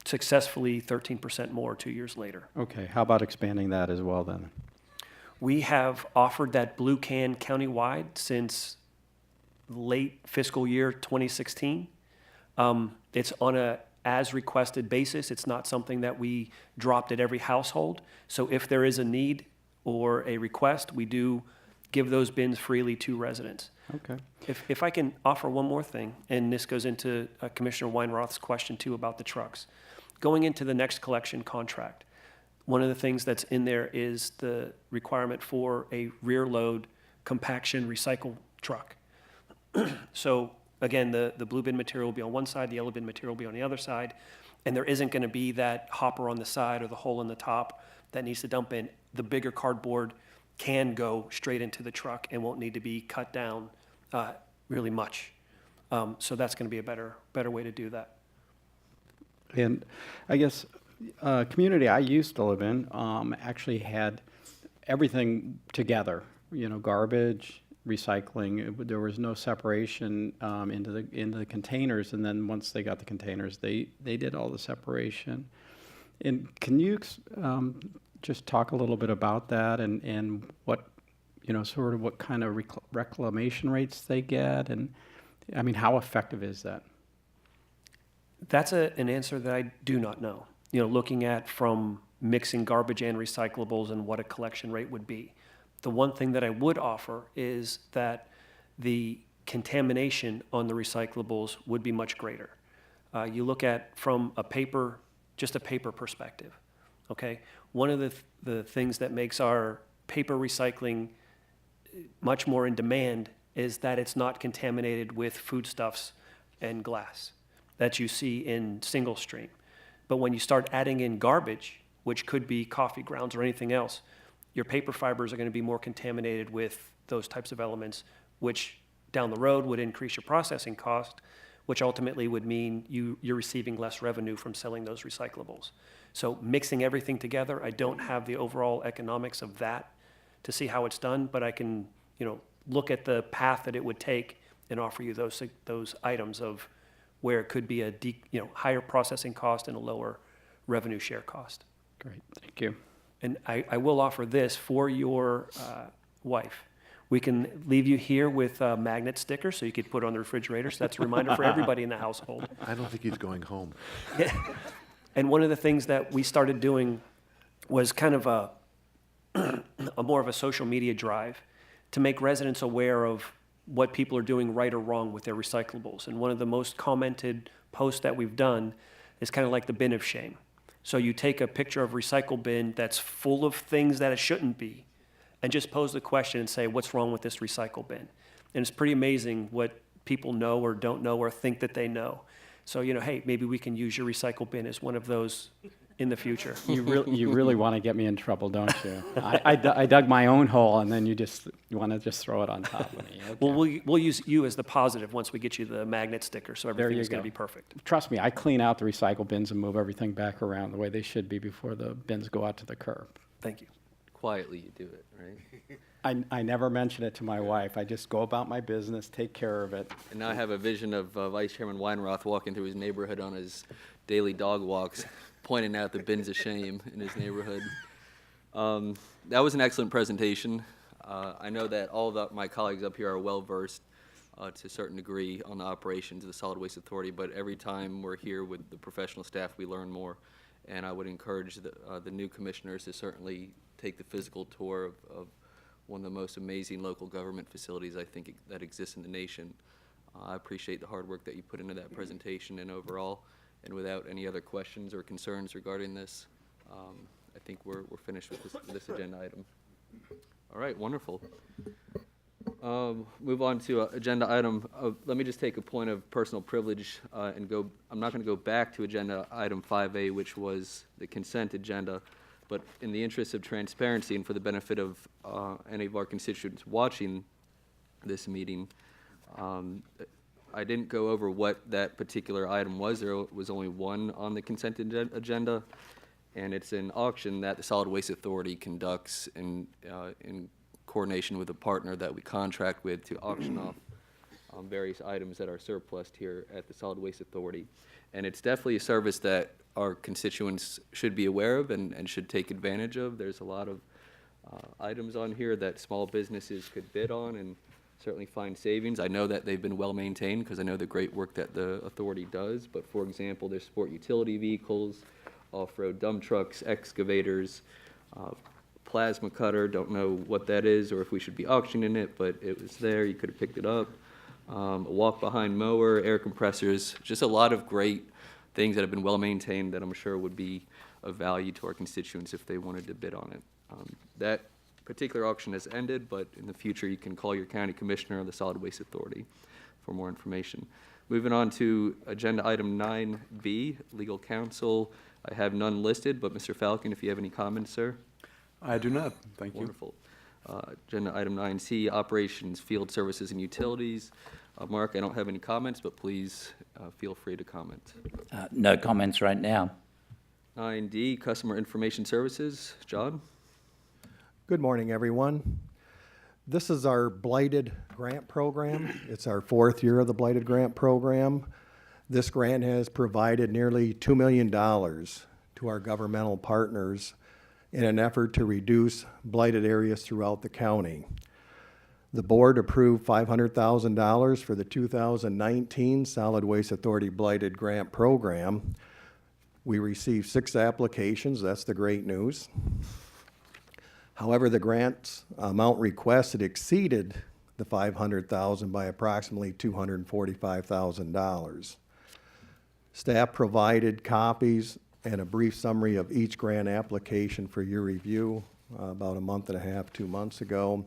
successfully 13% more 2 years later. Okay, how about expanding that as well then? We have offered that blue can countywide since late fiscal year 2016. It's on a as requested basis. It's not something that we dropped at every household. So if there is a need or a request, we do give those bins freely to residents. Okay. If I can offer one more thing, and this goes into Commissioner Weinroth's question too about the trucks. Going into the next collection contract, one of the things that's in there is the requirement for a rear load compaction recycle truck. So again, the blue bin material will be on one side, the yellow bin material will be on the other side, and there isn't going to be that hopper on the side or the hole in the top that needs to dump in. The bigger cardboard can go straight into the truck and won't need to be cut down really much. So that's going to be a better way to do that. And I guess community I used to live in actually had everything together, garbage, recycling. There was no separation into the containers, and then once they got the containers, they did all the separation. And can you just talk a little bit about that and what, sort of what kind of reclamation rates they get, and I mean, how effective is that? That's an answer that I do not know. Looking at from mixing garbage and recyclables and what a collection rate would be. The one thing that I would offer is that the contamination on the recyclables would be much greater. You look at from just a paper perspective, okay? One of the things that makes our paper recycling much more in demand is that it's not contaminated with foodstuffs and glass that you see in single stream. But when you start adding in garbage, which could be coffee grounds or anything else, your paper fibers are going to be more contaminated with those types of elements, which down the road would increase your processing cost, which ultimately would mean you're receiving less revenue from selling those recyclables. So mixing everything together, I don't have the overall economics of that to see how it's done, but I can, look at the path that it would take and offer you those items of where it could be a higher processing cost and a lower revenue share cost. Great, thank you. And I will offer this for your wife. We can leave you here with magnet stickers so you could put on the refrigerator. So that's a reminder for everybody in the household. I don't think he's going home. And one of the things that we started doing was kind of a more of a social media drive to make residents aware of what people are doing right or wrong with their recyclables. And one of the most commented posts that we've done is kind of like the bin of shame. So you take a picture of a recycle bin that's full of things that it shouldn't be, and just pose the question and say, what's wrong with this recycle bin? And it's pretty amazing what people know or don't know or think that they know. So, hey, maybe we can use your recycle bin as one of those in the future. You really want to get me in trouble, don't you? I dug my own hole, and then you want to just throw it on top of me. Okay. Well, we'll use you as the positive once we get you the magnet sticker, so There everything you is going to go. be perfect. Trust me, I clean out the recycle bins and move everything back around the way they should be before the bins go out to the curb. Thank you. Quietly you do it, right? I never mention it to my wife. I just go about my business, take care of it. And now I have a vision of Vice Chairman Weinroth walking through his neighborhood on his daily dog walks, pointing out the bins of shame in his neighborhood. That was an excellent presentation. I know that all of my colleagues up here are well-versed to a certain degree on the operations of the Solid Waste Authority, but every time we're here with the professional staff, we learn more. And I would encourage the new commissioners to certainly take the physical tour of one of the most amazing local government facilities I think that exists in the nation. I appreciate the hard work that you put into that presentation and overall. And without any other questions or concerns regarding this, I think we're finished with this agenda item. All right, wonderful. Move on to agenda item. Let me just take a point of personal privilege and go. I'm not going to go back to agenda item 5A, which was the consent agenda, but in the interest of transparency and for the benefit of any of our constituents watching this meeting, I didn't go over what that particular item was. There was only one on the consent agenda, and it's an auction that the Solid Waste Authority conducts in coordination with a partner that we contract with to auction off various items that are surplused here at the Solid Waste Authority. And it's definitely a service that our constituents should be aware of and should take advantage of. There's a lot of items on here that small businesses could bid on and certainly find savings. I know that they've been well maintained because I know the great work that the authority does. But for example, there's sport utility vehicles, off-road dump trucks, excavators, plasma cutter, don't know what that is or if we should be auctioning it, but it was there, you could have picked it up. A walk-behind mower, air compressors, just a lot of great things that have been well maintained that I'm sure would be of value to our constituents if they wanted to bid on it. That particular auction has ended, but in the future you can call your county commissioner or the Solid Waste Authority for more information. Moving on to agenda item 9B, legal counsel. I have none listed, but Mr. Falcon, if you have any comments, sir? I do not, thank you. Wonderful. Agenda item 9C, operations, field services, and utilities. Mark, I don't have any comments, but please feel free to comment. No comments right now. 9D, customer information services. John? Good morning, everyone. This is our Blighted Grant Program. It's our 4th year of the Blighted Grant Program. This grant has provided nearly $2 million to our governmental partners in an effort to reduce blighted areas throughout the county. The board approved $500,000 for the 2019 Solid Waste Authority Blighted Grant Program. We received 6 applications. That's the great news. However, the grant amount requested exceeded the $500,000 by approximately $245,000. Staff provided copies and a brief summary of each grant application for your review about a month and a half, 2 months ago.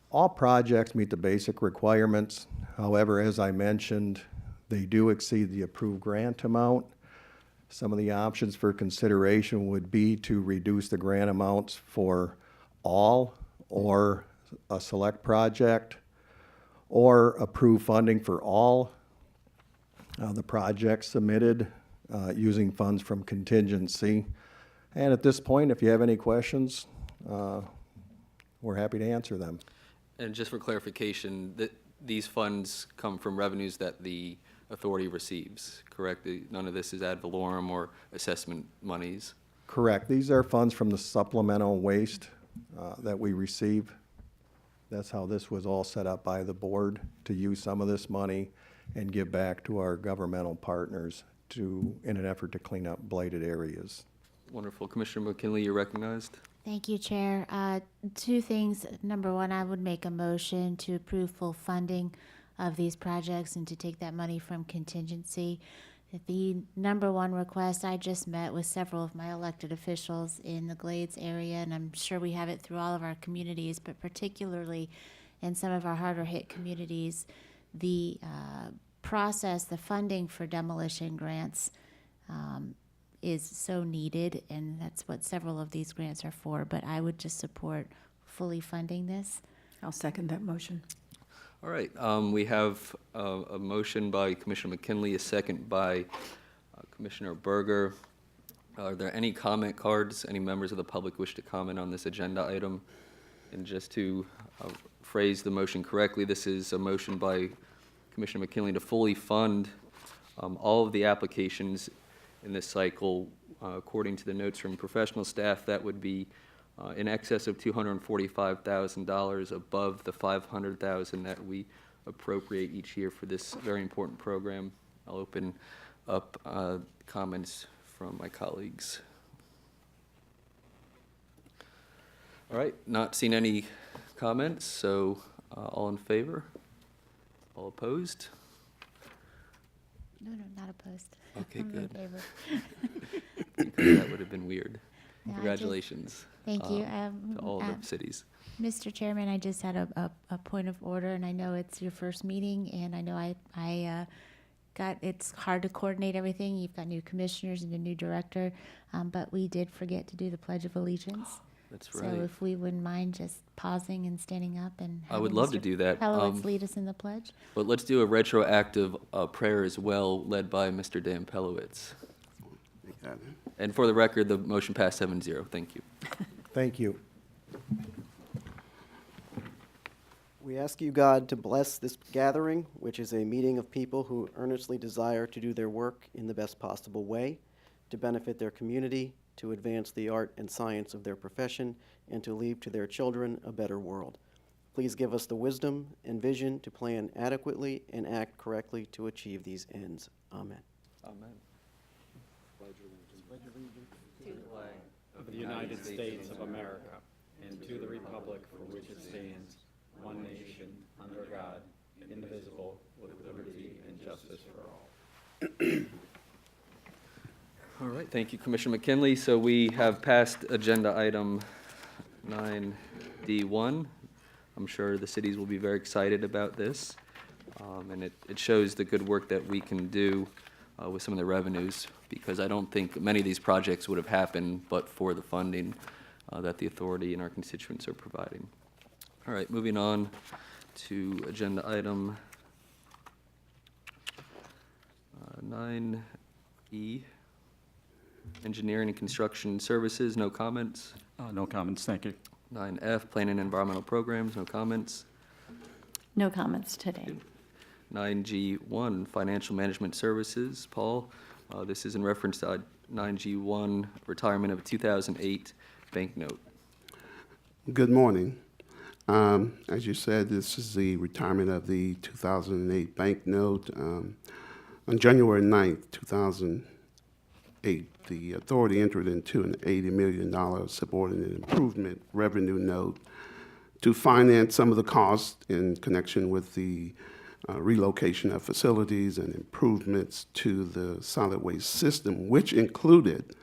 All projects meet the basic requirements. However, as I mentioned, they do exceed the approved grant amount. Some of the options for consideration would be to reduce the grant amounts for all or a select project, or approve funding for all the projects submitted using funds from contingency. And at this point, if you have any questions, we're happy to answer them. And just for clarification, these funds come from revenues that the authority receives, correct? None of this is ad valorem or assessment monies? Correct. These are funds from the supplemental waste that we receive. That's how this was all set up by the board, to use some of this money and give back to our governmental partners in an effort to clean up blighted areas. Wonderful. Commissioner McKinley, you're recognized. Thank you, Chair. Two things. Number one, I would make a motion to approve full funding of these projects and to take that money from contingency. The number one request, I just met with several of my elected officials in the Glades area, and I'm sure we have it through all of our communities, but particularly in some of our harder hit communities, the process, the funding for demolition grants is so needed, and that's what several of these grants are for, but I would just support fully funding this. I'll second that motion. All right, we have a motion by Commissioner McKinley, a second by Commissioner Berger. Are there any comment cards? Any members of the public wish to comment on this agenda item? And just to phrase the motion correctly, this is a motion by Commissioner McKinley to fully fund all of the applications in this cycle. According to the notes from professional staff, that would be in excess of $245,000 above the $500,000 that we appropriate each year for this very important program. I'll open up comments from my colleagues. All right, not seeing any comments, so all in favor? All opposed? No, not opposed. Okay, I'm in good. favor. Because that would have been weird. No, I just- Congratulations. Thank you. To all the cities. Mr. Chairman, I just had a point of order, and I know it's your first meeting, and I know it's hard to coordinate everything. You've got new commissioners and a new director, but we did forget to do the Pledge of Allegiance. That's So right. if we wouldn't mind just pausing and standing up and I would having love to Mr. do that. Pelowitz lead us in the pledge. But let's do a retroactive prayer as well, led by Mr. Dan Pelowitz. And for the record, the motion passed 7-0. Thank you. Thank you. We ask you, God, to bless this gathering, which is a meeting of people who earnestly desire to do their work in the best possible way, to benefit their community, to advance the art and science of their profession, and to leave to their children a better world. Please give us the wisdom and vision to plan adequately and act correctly to achieve these ends. Amen. Amen. Of the United States of America, and to the republic for which it stands, one nation, under God, indivisible, with liberty and justice for all. All right, thank you, Commissioner McKinley. So we have passed agenda item 9D1. I'm sure the cities will be very excited about this. And it shows the good work that we can do with some of the revenues, because I don't think many of these projects would have happened but for the funding that the authority and our constituents are providing. All right, moving on to agenda item 9E, engineering and construction services, no comments. No comments, thank you. 9F, planning and environmental programs, no comments. No comments today. 9G1, financial management services, Paul. This is in reference to 9G1, retirement of a 2008 banknote. Good morning. As you said, this is the retirement of the 2008 banknote. On January 9th, 2008, the authority entered into an $80 million subordinate improvement revenue note to finance some of the costs in connection with the relocation of facilities and improvements to the solid waste system, which included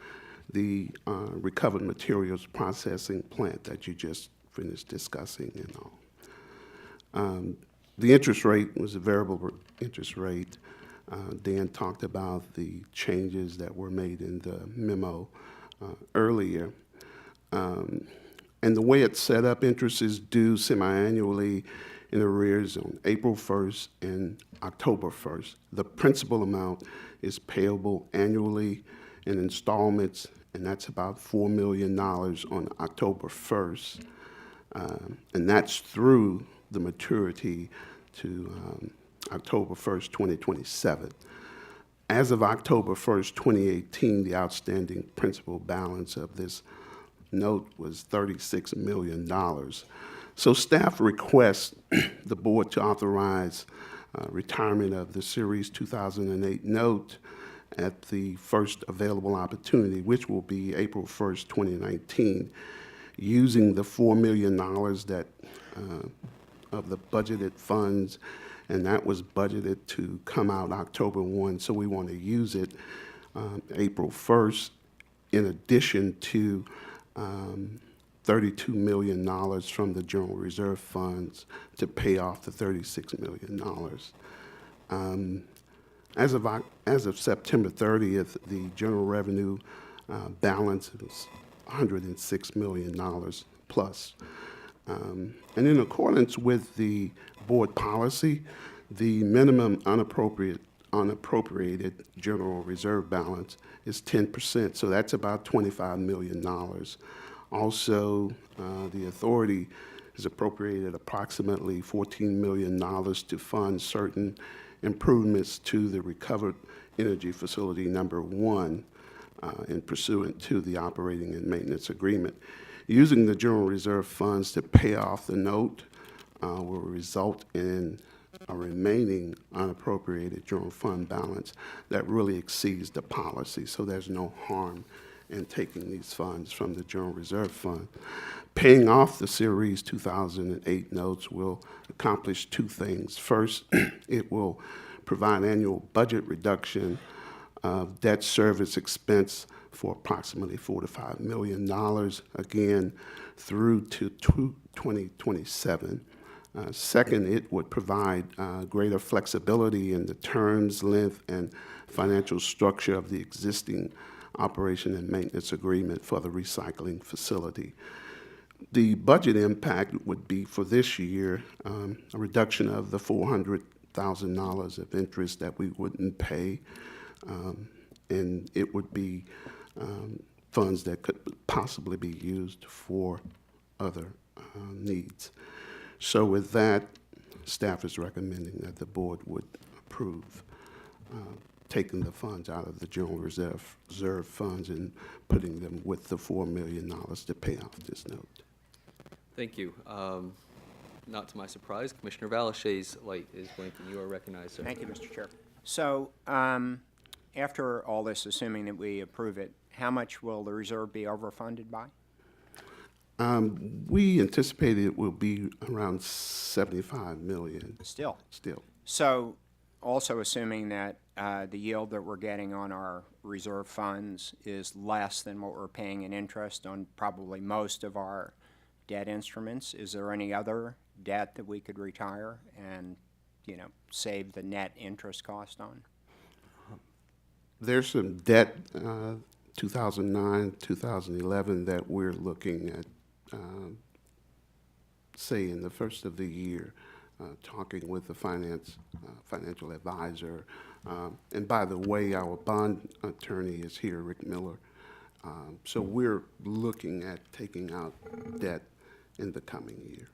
the recovered materials processing plant that you just finished discussing and all. The interest rate was a variable interest rate. Dan talked about the changes that were made in the memo earlier. And the way it's set up, interest is due semi-annually in arrears on April 1st and October 1st. The principal amount is payable annually in installments, and that's about $4 million on October 1st. And that's through the maturity to October 1st, 2027. As of October 1st, 2018, the outstanding principal balance of this note was $36 million. So staff requests the board to authorize retirement of the Series 2008 note at the first available opportunity, which will be April 1st, 2019. using the $4 million that of the budgeted funds, and that was budgeted to come out October 1. So we want to use it April 1st, in addition to $32 million from the general reserve funds to pay off the $36 million. As of September 30th, the general revenue balance is $106 million plus. And in accordance with the board policy, the minimum unappropriated general reserve balance is 10%, so that's about $25 million. Also, the authority has appropriated approximately $14 million to fund certain improvements to the Recovered Energy Facility Number 1 in pursuant to the operating and maintenance agreement. Using the general reserve funds to pay off the note will result in a remaining unappropriated general fund balance that really exceeds the policy, so there's no harm in taking these funds from the general reserve fund. Paying off the Series 2008 notes will accomplish two things. First, it will provide annual budget reduction of debt service expense for approximately $4 to $5 million, again, through to 2027. Second, it would provide greater flexibility in the terms, length, and financial structure of the existing operation and maintenance agreement for the recycling facility. The budget impact would be for this year a reduction of the $400,000 of interest that we wouldn't pay, and it would be funds that could possibly be used for other needs. So with that, staff is recommending that the board would approve taking the funds out of the general reserve funds and putting them with the $4 million to pay off this note. Thank you. Not to my surprise, Commissioner Valachay's light is blinking. You are recognized, sir. Thank you, Mr. Chair. So, after all this, assuming that we approve it, how much will the reserve be overfunded by? We anticipate it will be around $75 million. Still. Still. So, also assuming that the yield that we're getting on our reserve funds is less than what we're paying in interest on probably most of our debt instruments, is there any other debt that we could retire and, save the net interest cost on? There's some debt, 2009, 2011, that we're looking at, say, in the first of the year, talking with the financial advisor. And by the way, our bond attorney is here, Rick Miller. So we're looking at taking out debt in the coming year.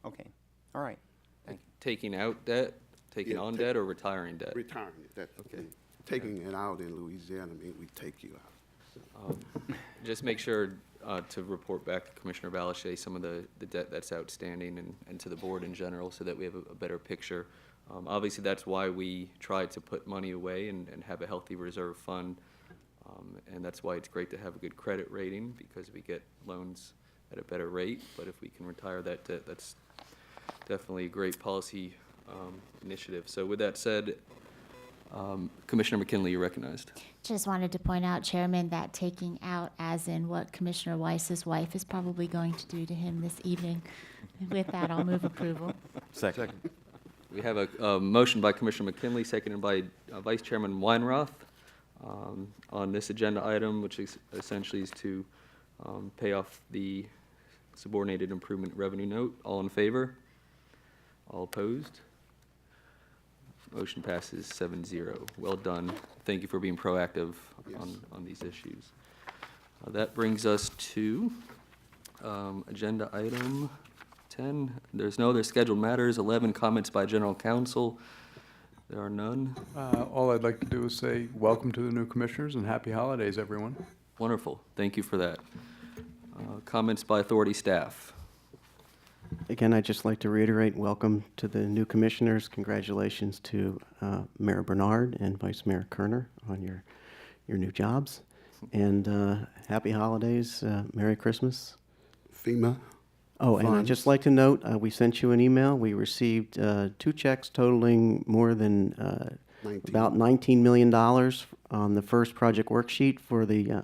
Okay, all right, thank you. Taking out debt, taking on debt, or retiring debt? Retiring it. Okay. Taking it out in Louisiana means we take you out. Just make sure to report back to Commissioner Valachay some of the debt that's outstanding and to the board in general so that we have a better picture. Obviously, that's why we try to put money away and have a healthy reserve fund. And that's why it's great to have a good credit rating, because we get loans at a better rate. But if we can retire that debt, that's definitely a great policy initiative. So with that said, Commissioner McKinley, you're recognized. Just wanted to point out, Chairman, that taking out as in what Commissioner Weiss's wife is probably going to do to him this evening. With that, I'll move approval. Second. We have a motion by Commissioner McKinley, seconded by Vice Chairman Weinroth on this agenda item, which is essentially is to pay off the subordinated improvement revenue note. All in favor? All opposed? Motion passes 7-0. Well done. Thank you for being proactive on these issues. That brings us to agenda item 10. There's no other scheduled matters. 11, comments by general counsel. There are none. All I'd like to do is say welcome to the new commissioners and happy holidays, everyone. Wonderful. Thank you for that. Comments by authority staff. Again, I'd just like to reiterate, welcome to the new commissioners. Congratulations to Mayor Bernard and Vice Mayor Kerner on your new jobs. And happy holidays, Merry Christmas. FEMA. Oh, and I'd funds. just like to note, we sent you an email. We received 2 checks totaling more than 19. about $19 million on the first project worksheet for the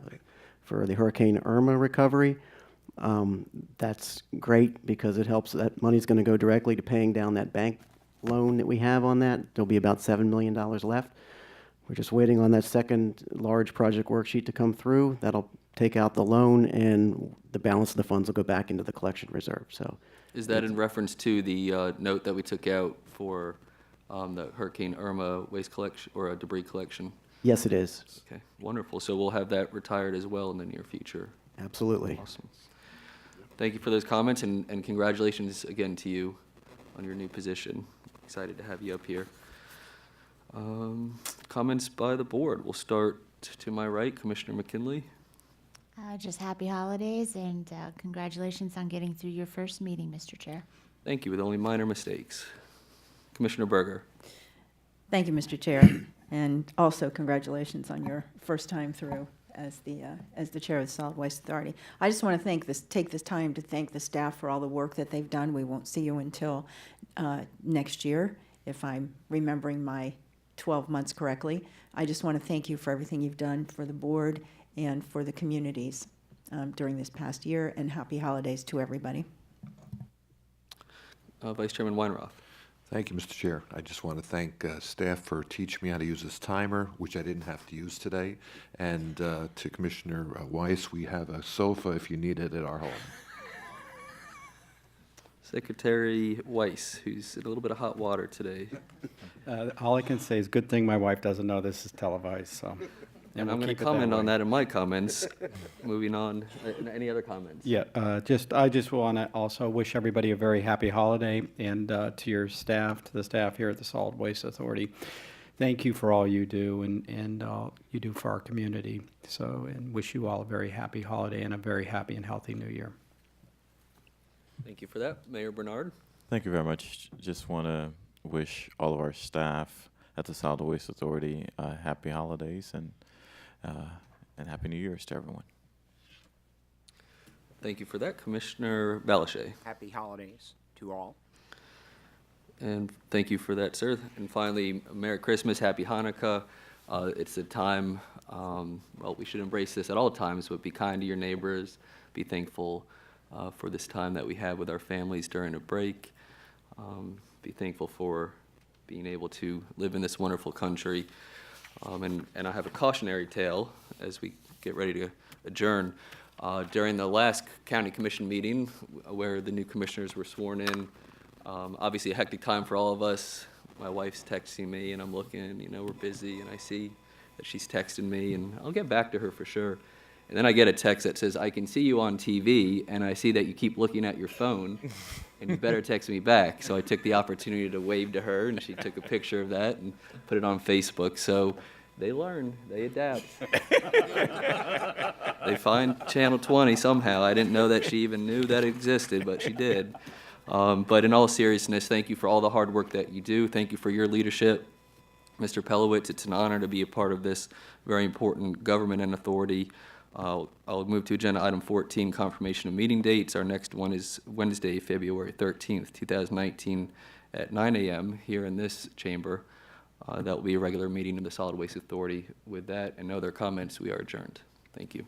Hurricane Irma recovery. That's great because it helps. That money's going to go directly to paying down that bank loan that we have on that. There'll be about $7 million left. We're just waiting on that second large project worksheet to come through. That'll take out the loan, and the balance of the funds will go back into the collection reserve. So, Is that in reference to the note that we took out for the Hurricane Irma waste collection or debris collection? yes, it is. Okay, wonderful. So we'll have that retired as well in the near future. Absolutely. Awesome. Thank you for those comments, and congratulations again to you on your new position. Excited to have you up here. Comments by the board. We'll start to my right, Commissioner McKinley. Just happy holidays and congratulations on getting through your first meeting, Mr. Chair. Thank you, with only minor mistakes. Commissioner Berger. Thank you, Mr. Chair, and also congratulations on your first time through as the chair of the Solid Waste Authority. I just want to take this time to thank the staff for all the work that they've done. We won't see you until next year, if I'm remembering my 12 months correctly. I just want to thank you for everything you've done for the board and for the communities during this past year, and happy holidays to everybody. Vice Chairman Weinroth. Thank you, Mr. Chair. I just want to thank staff for teaching me how to use this timer, which I didn't have to use today. And to Commissioner Weiss, we have a sofa if you need it at our home. Secretary Weiss, who's in a little bit of hot water today. All I can say is good thing my wife doesn't know this is televised, so. And we'll I'm going keep to it comment on way. that in my comments. Moving on. Any other comments? Yeah, I just want to also wish everybody a very happy holiday, and to your staff, to the staff here at the Solid Waste Authority, thank you for all you do and all you do for our community. So, and wish you all a very happy holiday and a very happy and healthy new year. Thank you for that. Mayor Bernard. Thank you very much. Just want to wish all of our staff at the Solid Waste Authority happy holidays and Happy New Year's to everyone. Thank you for that. Commissioner Balashay. Happy holidays to all. And thank you for that, sir. And finally, Merry Christmas, Happy Hanukkah. It's a time, well, we should embrace this at all times, but be kind to your neighbors, be thankful for this time that we have with our families during a break. Be thankful for being able to live in this wonderful country. And I have a cautionary tale as we get ready to adjourn. During the last county commission meeting where the new commissioners were sworn in, obviously a hectic time for all of us. My wife's texting me and I'm looking, you know, we're busy, and I see that she's texting me, and I'll get back to her for sure. And then I get a text that says, I can see you on TV, and I see that you keep looking at your phone, and you better text me back. So I took the opportunity to wave to her, and she took a picture of that and put it on Facebook. So they learn, they adapt. They find Channel 20 somehow. I didn't know that she even knew that it existed, but she did. But in all seriousness, thank you for all the hard work that you do. Thank you for your leadership. Mr. Pelowitz, it's an honor to be a part of this very important government and authority. I'll move to agenda item 14, confirmation of meeting dates. Our next one is Wednesday, February 13th, 2019 at 9 a.m. here in this chamber. That will be a regular meeting of the Solid Waste Authority. With that and no other comments, we are adjourned. Thank you.